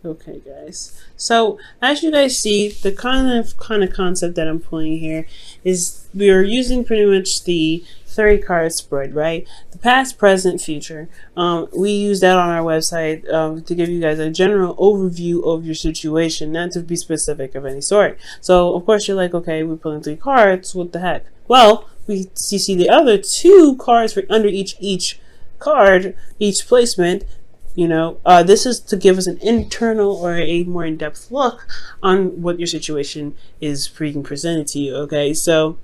Okay, guys. So as you guys see, the kind of concept that I'm pulling here is we are using pretty much the 30 card spread, right? The past, present, future. We use that on our website to give you guys a general overview of your situation, not to be specific of any sort. So of course you're like, okay, we're pulling 3 cards. What the heck? Well, you see the other 2 cards for under each card, each placement. You know, this is to give us an internal or a more in-depth look on what your situation is being presented to you. Okay, so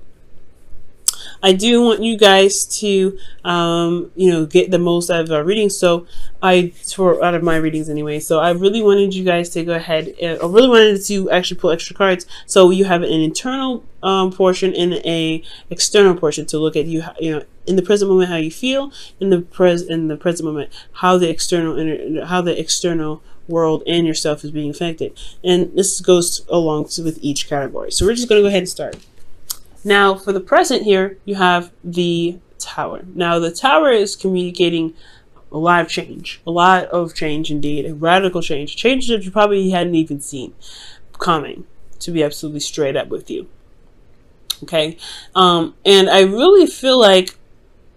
I do want you guys to, you know, get the most out of our readings. So out of my readings anyway. So I really wanted you guys to go ahead. I really wanted to actually pull extra cards. So you have an internal portion and a external portion to look at you know, in the present moment how you feel, in the present moment how the external world and yourself is being affected. And this goes along with each category. So we're just going to go ahead and start. Now, for the present here, you have the Tower. Now, the Tower is communicating a lot of change indeed, a radical change that you probably hadn't even seen coming, to be absolutely straight up with you. Okay, and I really feel like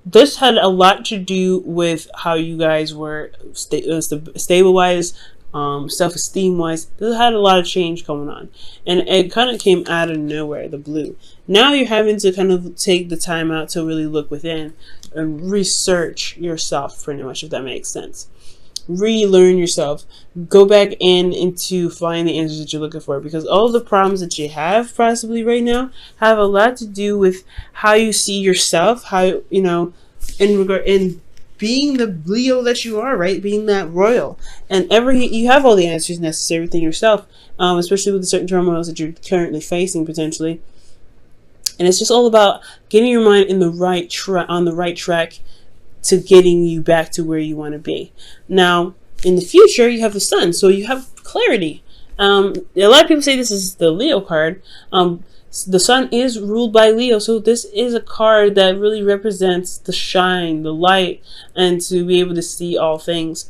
this had a lot to do with how you guys were stable-wise, self-esteem-wise. This had a lot of change going on, and it kind of came out of nowhere, the blue. Now you're having to kind of take the time out to really look within and research yourself, pretty much, if that makes sense. Relearn yourself. Go back into find the answers that you're looking for, because all the problems that you have possibly right now have a lot to do with how you see yourself, how, you know, in being the Leo that you are, right? Being that royal, and you have all the answers necessary within yourself, especially with the certain turmoils that you're currently facing potentially. And it's just all about getting your mind in the right on the right track to getting you back to where you want to be. Now, in the future, you have the Sun, so you have clarity. A lot of people say this is the Leo card. The Sun is ruled by Leo, so this is a card that really represents the shine, the light, and to be able to see all things.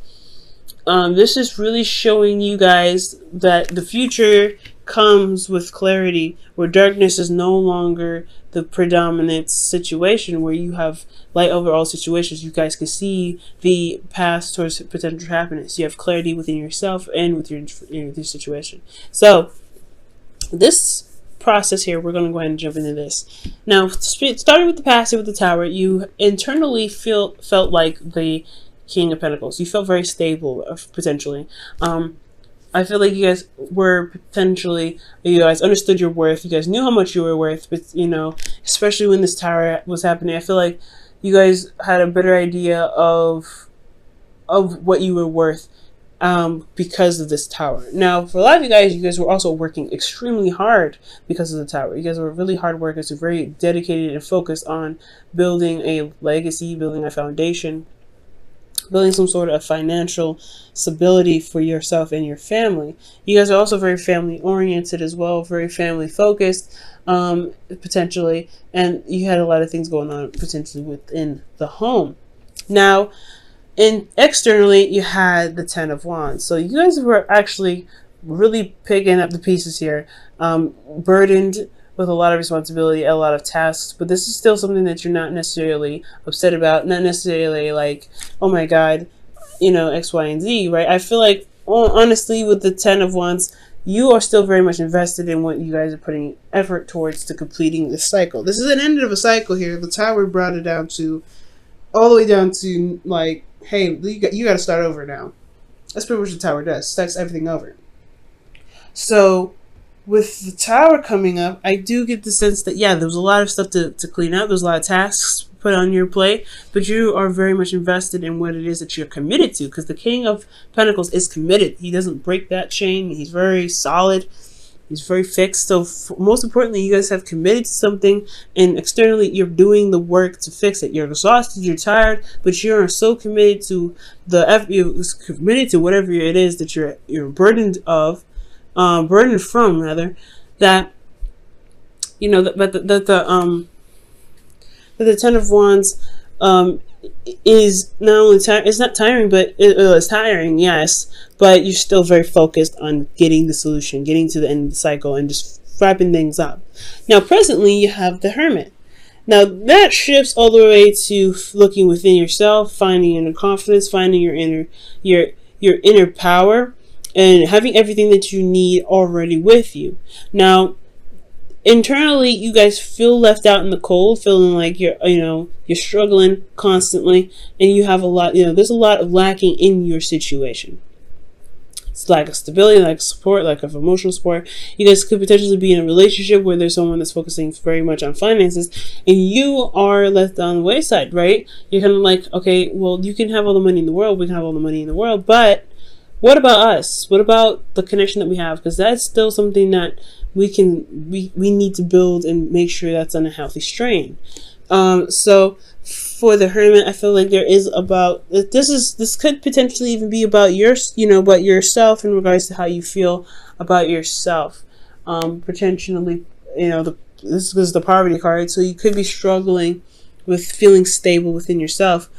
This is really showing you guys that the future comes with clarity, where darkness is no longer the predominant situation, where you have light over all situations. You guys can see the path towards potential happiness. You have clarity within yourself and with your situation. So this process here, we're going to go ahead and jump into this. Now, starting with the past here with the Tower, you internally felt like the King of Pentacles. You felt very stable, potentially. I feel like you guys were potentially, you guys understood your worth. You guys knew how much you were worth, but, you know, especially when this Tower was happening, I feel like you guys had a better idea of what you were worth because of this Tower. Now, for a lot of you guys were also working extremely hard because of the Tower. You guys were really hard workers, who were very dedicated and focused on building a legacy, building a foundation, building some sort of financial stability for yourself and your family. You guys are also very family oriented as well, very family focused, potentially, and you had a lot of things going on potentially within the home. Now, externally, you had the 10 of Wands. So you guys were actually really picking up the pieces here, burdened with a lot of responsibility, a lot of tasks, but this is still something that you're not necessarily upset about, not necessarily like, oh my God, you know, X, Y, and Z, right? I feel like, honestly, with the 10 of Wands, you are still very much invested in what you guys are putting effort towards to completing this cycle. This is an end of a cycle here. The Tower brought it down to, all the way down to, like, hey, you got to start over now. That's pretty much what the Tower does. Starts everything over. So with the Tower coming up, I do get the sense that, yeah, there was a lot of stuff to clean up. There's a lot of tasks put on your plate, but you are very much invested in what it is that you're committed to, because the King of Pentacles is committed. He doesn't break that chain. He's very solid. He's very fixed. So most importantly, you guys have committed to something, and externally, you're doing the work to fix it. You're exhausted, you're tired, but you're so committed to whatever it is that you're burdened from, rather, that, you know, that the 10 of Wands is not only it's not tiring, but it's tiring, yes, but you're still very focused on getting the solution, getting to the end of the cycle, and just wrapping things up. Now, presently, you have the Hermit. Now, that shifts all the way to looking within yourself, finding inner confidence, finding your inner power, and having everything that you need already with you. Now, internally, you guys feel left out in the cold, feeling like you're struggling constantly, and you have a lot, there's a lot of lacking in your situation. It's lack of stability, lack of support, lack of emotional support. You guys could potentially be in a relationship where there's someone that's focusing very much on finances, and you are left on the wayside, right? You're kind of like, okay, well, you can have all the money in the world, we can have all the money in the world, but what about us? What about the connection that we have? Because that's still something that we need to build and make sure that's on a healthy strain. So for the Hermit, I feel like this could potentially even be about about yourself in regards to how you feel about yourself. Potentially, this is the poverty card, so you could be struggling with feeling stable within yourself.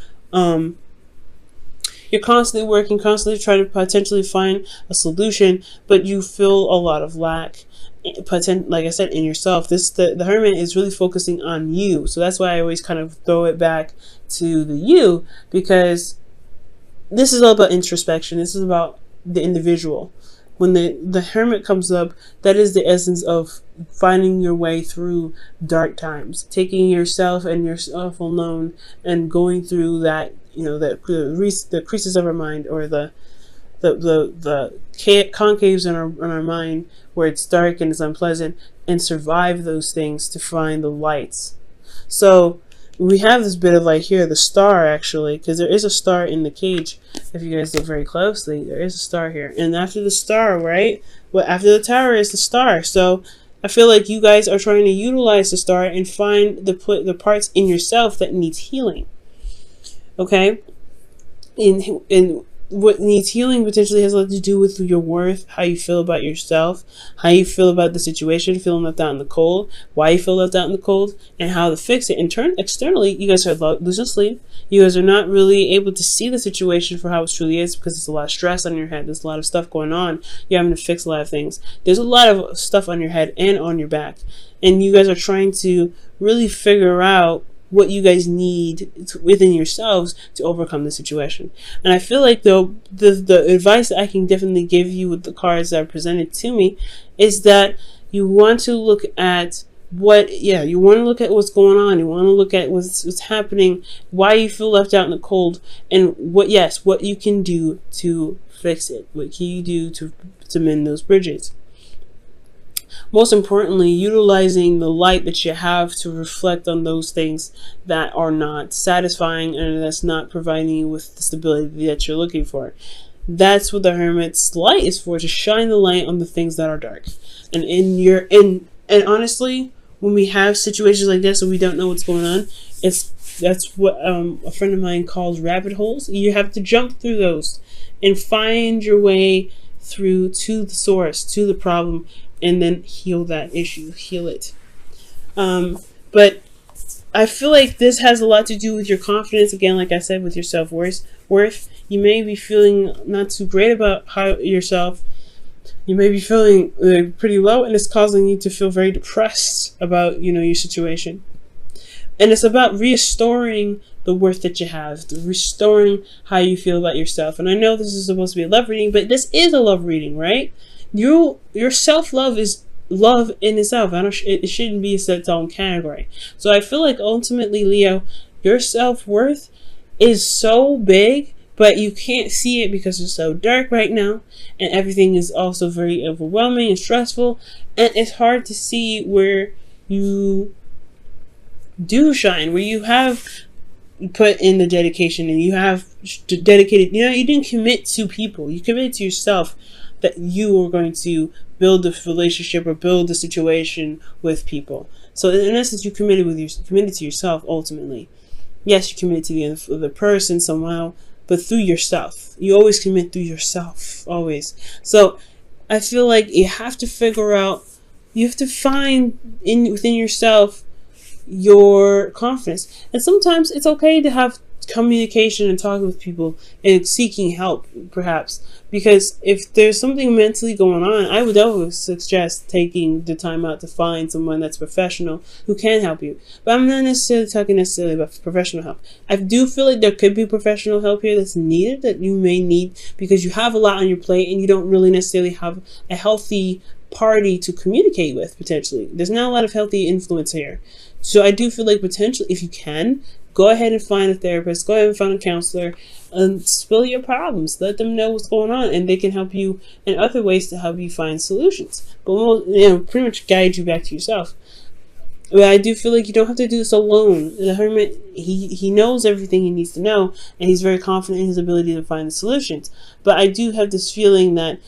You're constantly working, constantly trying to potentially find a solution, but you feel a lot of lack, like I said, in yourself. The Hermit is really focusing on you, so that's why I always kind of throw it back to the you, because this is all about introspection. This is about the individual. When the Hermit comes up, that is the essence of finding your way through dark times, taking yourself and yourself alone and going through that, the creases of our mind, or the concaves in our mind where it's dark and it's unpleasant, and survive those things to find the lights. So we have this bit of light here, the star, actually, because there is a star in the cage. If you guys look very closely, there is a star here. And after the star, right? Well, after the tower is the star. So I feel like you guys are trying to utilize the star and find the parts in yourself that needs healing. Okay? And what needs healing potentially has a lot to do with your worth, how you feel about yourself, how you feel about the situation, feeling left out in the cold, why you feel left out in the cold, and how to fix it. In turn, externally, you guys are losing sleep. You guys are not really able to see the situation for how it truly is, because there's a lot of stress on your head. There's a lot of stuff going on. You're having to fix a lot of things. There's a lot of stuff on your head and on your back. And you guys are trying to really figure out what you guys need within yourselves to overcome the situation. And I feel like the advice that I can definitely give you with the cards that are presented to me is that you want to look at what's going on. You want to look at what's happening, why you feel left out in the cold, and what you can do to fix it. What can you do to mend those bridges? Most importantly, utilizing the light that you have to reflect on those things that are not satisfying and that's not providing you with the stability that you're looking for. That's what the Hermit's light is for, to shine the light on the things that are dark. And honestly, when we have situations like this and we don't know what's going on, that's what a friend of mine calls rabbit holes. You have to jump through those and find your way through to the source, to the problem, and then heal that issue, heal it. But I feel like this has a lot to do with your confidence. Again, like I said, with your self-worth. You may be feeling not too great about yourself. You may be feeling pretty low, and it's causing you to feel very depressed about, your situation. And it's about restoring the worth that you have, restoring how you feel about yourself. And I know this is supposed to be a love reading, but this is a love reading, right? Your self-love is love in itself. It shouldn't be its own category. So I feel like ultimately, Leo, your self-worth is so big, but you can't see it because it's so dark right now, and everything is also very overwhelming and stressful, and it's hard to see where you do shine, where you have put in the dedication and you have dedicated, you didn't commit to people, you committed to yourself that you are going to build a relationship or build a situation with people. So in essence, you committed to yourself ultimately. Yes, you committed to the other person somehow, but through yourself. You always commit through yourself, always. So I feel like you have to find within yourself your confidence. And sometimes it's okay to have communication and talking with people and seeking help, perhaps. Because if there's something mentally going on, I would always suggest taking the time out to find someone that's professional who can help you. But I'm not necessarily talking about professional help. I do feel like there could be professional help here that's needed, that you may need, because you have a lot on your plate and you don't really necessarily have a healthy party to communicate with, potentially. There's not a lot of healthy influence here. So I do feel like potentially, if you can, go ahead and find a therapist, go ahead and find a counselor, and spill your problems. Let them know what's going on, and they can help you in other ways to help you find solutions. But we'll, pretty much guide you back to yourself. But I do feel like you don't have to do this alone. The Hermit, he knows everything he needs to know, and he's very confident in his ability to find the solutions. But I do have this feeling that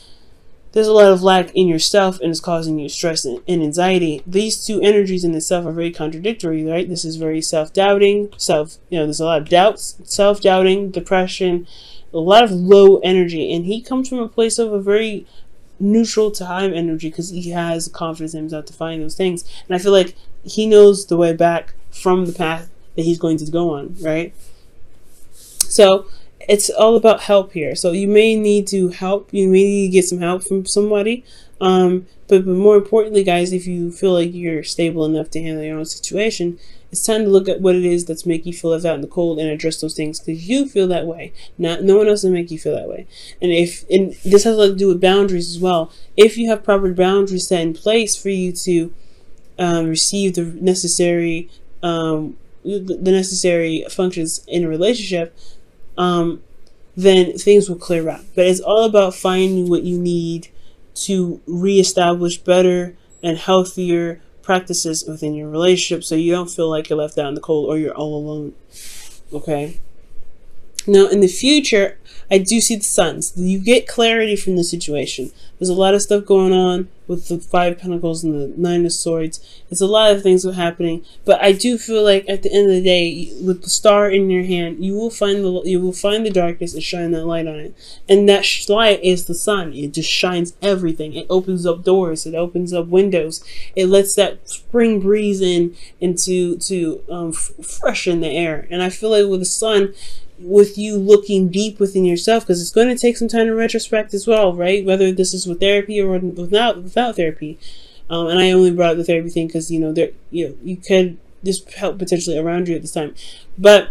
there's a lot of lack in yourself, and it's causing you stress and anxiety. These two energies in itself are very contradictory, right? This is very self-doubting, there's a lot of doubts, self-doubting, depression, a lot of low energy. And he comes from a place of a very neutral to high energy because he has confidence in himself to find those things. And I feel like he knows the way back from the path that he's going to go on, right? So it's all about help here. So you may need to help. You may need to get some help from somebody. But more importantly, guys, if you feel like you're stable enough to handle your own situation, it's time to look at what it is that's making you feel left out in the cold and address those things, because you feel that way. No one else will make you feel that way. And this has a lot to do with boundaries as well. If you have proper boundaries set in place for you to receive the necessary functions in a relationship, then things will clear up. But it's all about finding what you need to reestablish better and healthier practices within your relationship, so you don't feel like you're left out in the cold or you're all alone. Okay? Now, in the future, I do see the suns. You get clarity from the situation. There's a lot of stuff going on with the 5 of Pentacles and the 9 of Swords. It's a lot of things that are happening. But I do feel like at the end of the day, with the star in your hand, you will find the darkness and shine that light on it. And that light is the sun. It just shines everything. It opens up doors. It opens up windows. It lets that spring breeze in to freshen the air. And I feel like with the sun, with you looking deep within yourself, because it's going to take some time to retrospect as well, right? Whether this is with therapy or without therapy. And I only brought up the therapy thing because you could just help potentially around you at this time. But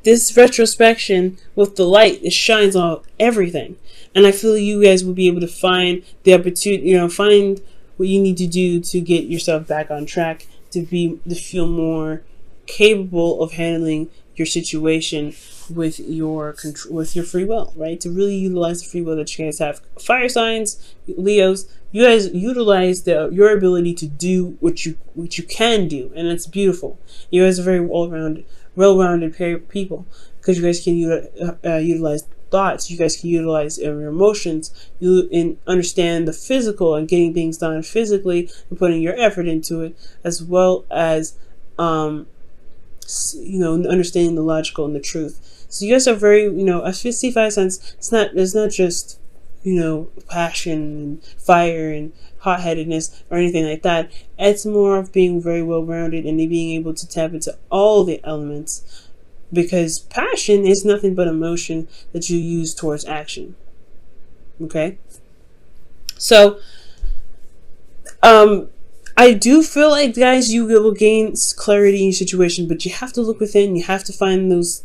this retrospection with the light, it shines on everything. And I feel you guys will be able to find the opportunity, find what you need to do to get yourself back on track, to feel more capable of handling your situation with your free will, right? To really utilize the free will that you guys have. Fire signs, Leos, you guys utilize your ability to do what you can do, and it's beautiful. You guys are very well-rounded people, because you guys can utilize thoughts. You guys can utilize your emotions. You understand the physical and getting things done physically and putting your effort into it, as well as understanding the logical and the truth. So you guys are very, a 55 sense. It's not just, passion and fire and hot-headedness or anything like that. It's more of being very well-rounded and being able to tap into all the elements, because passion is nothing but emotion that you use towards action. Okay? So, I do feel like, guys, you will gain clarity in your situation, but you have to look within. You have to find those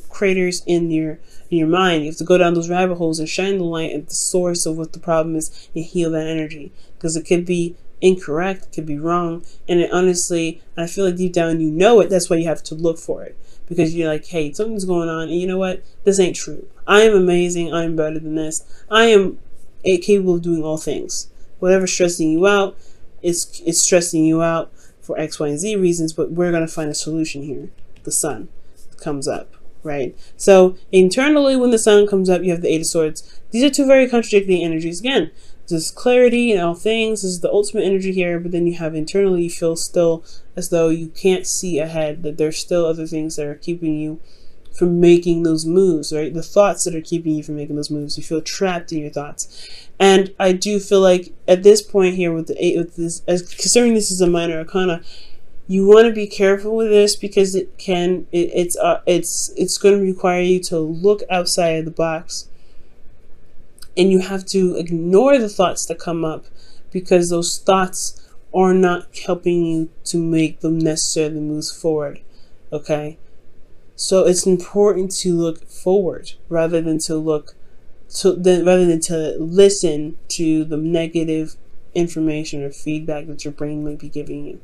craters in your mind. You have to go down those rabbit holes and shine the light at the source of what the problem is and heal that energy, because it could be incorrect, it could be wrong, and honestly, I feel like deep down you know it. That's why you have to look for it, because you're like, hey, something's going on, and you know what? This ain't true. I am amazing. I am better than this. I am capable of doing all things. Whatever's stressing you out, it's stressing you out for X, Y, and Z reasons, but we're going to find a solution here. The sun comes up, right? So internally, when the sun comes up, you have the 8 of Swords. These are two very contradicting energies. Again, there's clarity in all things. This is the ultimate energy here, but then you have internally, you feel still as though you can't see ahead, that there's still other things that are keeping you from making those moves, right? The thoughts that are keeping you from making those moves. You feel trapped in your thoughts. And I do feel like at this point here with the 8, considering this is a minor arcana, You want to be careful with this because it's going to require you to look outside of the box, and you have to ignore the thoughts that come up, because those thoughts are not helping you to make the necessary moves forward. Okay, so it's important to look forward rather than to listen to the negative information or feedback that your brain might be giving you.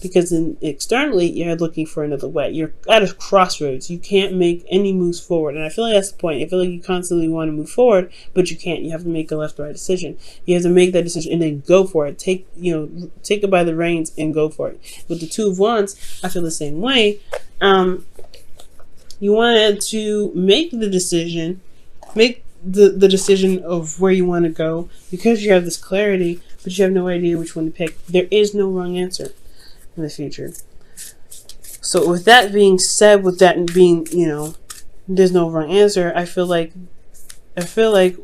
Because externally, you're looking for another way. You're at a crossroads. You can't make any moves forward. And I feel like that's the point. I feel like you constantly want to move forward, but you can't. You have to make a left or right decision. You have to make that decision and then go for it. Take it by the reins and go for it. With the Two of Wands, I feel the same way. You wanted to make the decision, the decision of where you want to go, because you have this clarity, but you have no idea which one to pick. There is no wrong answer in the future. So with that being said, with that being, there's no wrong answer, I feel like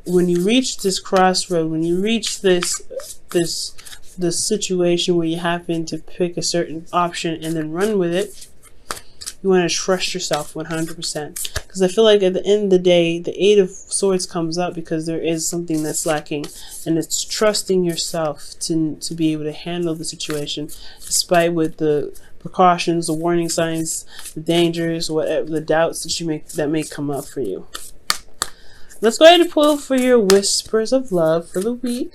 when you reach this crossroad, when you reach this situation where you happen to pick a certain option and then run with it, you want to trust yourself 100%. Because I feel like at the end of the day, the Eight of Swords comes up because there is something that's lacking, and it's trusting yourself to be able to handle the situation, despite with the precautions, the warning signs, the dangers, whatever, the doubts that may come up for you. Let's go ahead and pull for your whispers of love for the week.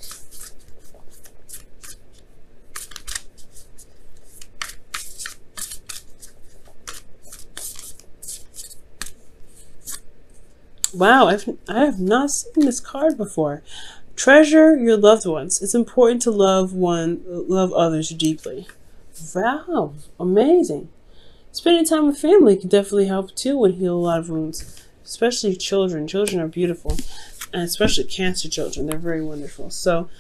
Wow, I have not seen this card before. Treasure your loved ones. It's important to love others deeply. Wow, amazing. Spending time with family can definitely help too and heal a lot of wounds, especially children. Children are beautiful, and especially Cancer children. They're very wonderful. So,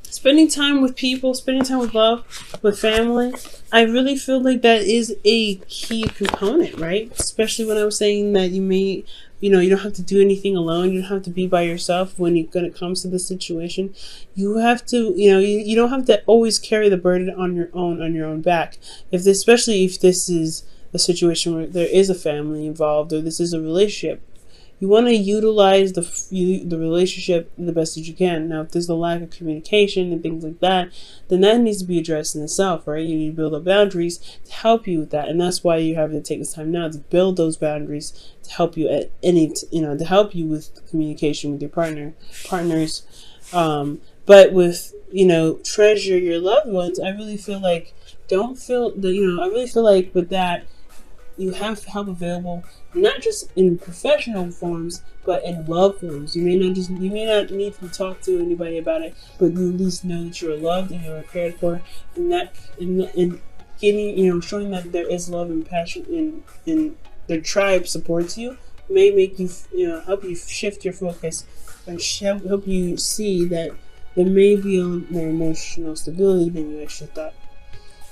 spending time with people, spending time with love, with family, I really feel like that is a key component, right? Especially when I was saying that you don't have to do anything alone. You don't have to be by yourself when it comes to the situation. You have to, you don't have to always carry the burden on your own back. Especially if this is a situation where there is a family involved or this is a relationship. You want to utilize the relationship the best that you can. Now, if there's a lack of communication and things like that, then that needs to be addressed in itself, right? You need to build up boundaries to help you with that, and that's why you have to take this time now to build those boundaries to help you to help you with communication with your partners. But with treasure your loved ones, I really feel like I really feel like with that, you have help available, not just in professional forms, but in love forms. You may not need to talk to anybody about it, but you at least know that you're loved and you're cared for, and getting, showing that there is love and passion and the tribe supports you may make you, help you shift your focus and help you see that there may be a little more emotional stability than you actually thought.